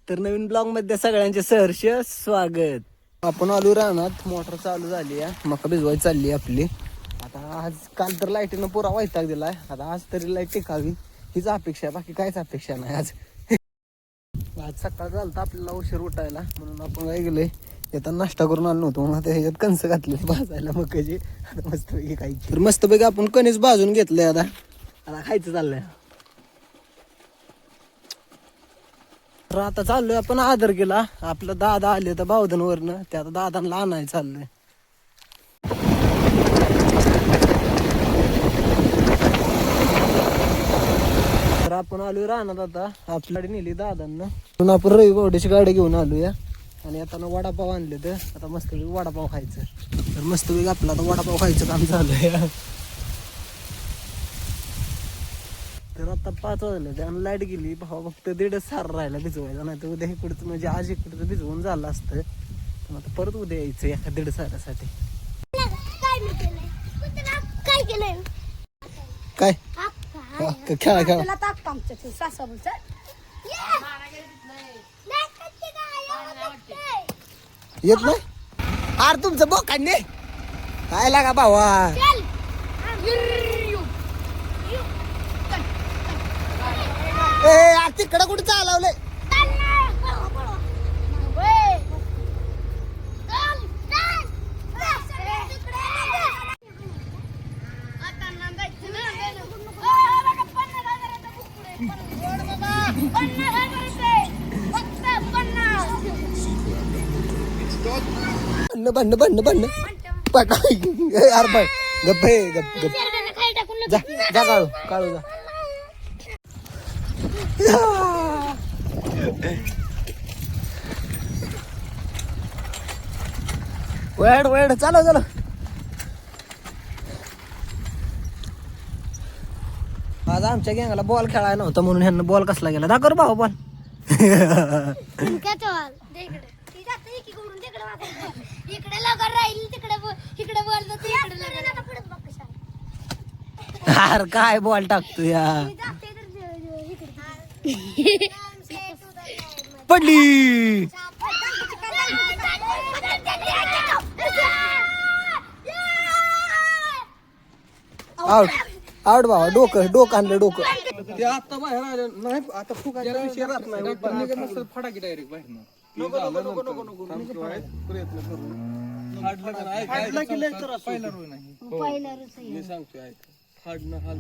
तर नवीन ब्लॉग मध्ये सगळ्यांचे सहर्ष स्वागत. आपण आलो रानात, मोटर चालू झाली आहे, मका भिजवायची चालली आपली. आता आज काल तर लाईटीनं पुरा वैताग दिलाय, आता आज तरी लाईट टिकावी हीच अपेक्षा आहे, बाकी काहीच अपेक्षा नाही. आज सकाळ झालं आपल्याला उशीर उठायला, म्हणून आपण काय गेलोय येताना नाश्ता करून आलो नव्हतो, मग आता ह्याच्यात कणसं घातली भाजायला मकाची. आता मस्तपैकी खायची. तर मस्तपैकी आपण कणीस भाजून घेतलंय, आता खायचं चाललंय. तर आता चाललोय आपण आदर केला, आपलं दादा आले तर बावधनवरनं, ते आता दादांना आणायला चाललंय. तर आपण आलोय रानात, आता आपली नेली दादांना, म्हणून आपण रविवाडीची गाडी घेऊन आलोया. आणि आता वडापाव आणले, तर आता मस्तपैकी वडापाव खायचं. तर मस्तपैकी आपलं आता वडापाव खायचं काम झालंय. तर आता 5 वाजले, त्यानं लाईट गेली, भावा फक्त 1.5 सार राहिला भिजवायला, नाही तर उद्या इकडचं म्हणजे आज इकडचं भिजवून झालं असतं, पण आता परत उद्या यायचं एका 1.5 सारासाठी. काय खेळा खेळा येत नाही आर तुमचं बोकांनी काय लागा भावा. ए तिकडं कुठे चालवलंय. बंड बंड बंड बंड यार बाय गप्प गप गप जा जा काळू काळू जा. वेड वेड चालो चालो. आज आमच्या गँगला बॉल खेळायला नव्हता, म्हणून ह्यांना बॉल कसला गेला दाखव भाऊ बॉल. यार काय बॉल टाकतो या. पडली आउट आउट भावा. डोकं आणलं डोकं. ते आता बाहेर आलं नाही, आता फुकायचा विषय राहत नाही. फटाके डायरेक्ट बाहेर प्रयत्न करू. मी सांगतोय फाडणं हाल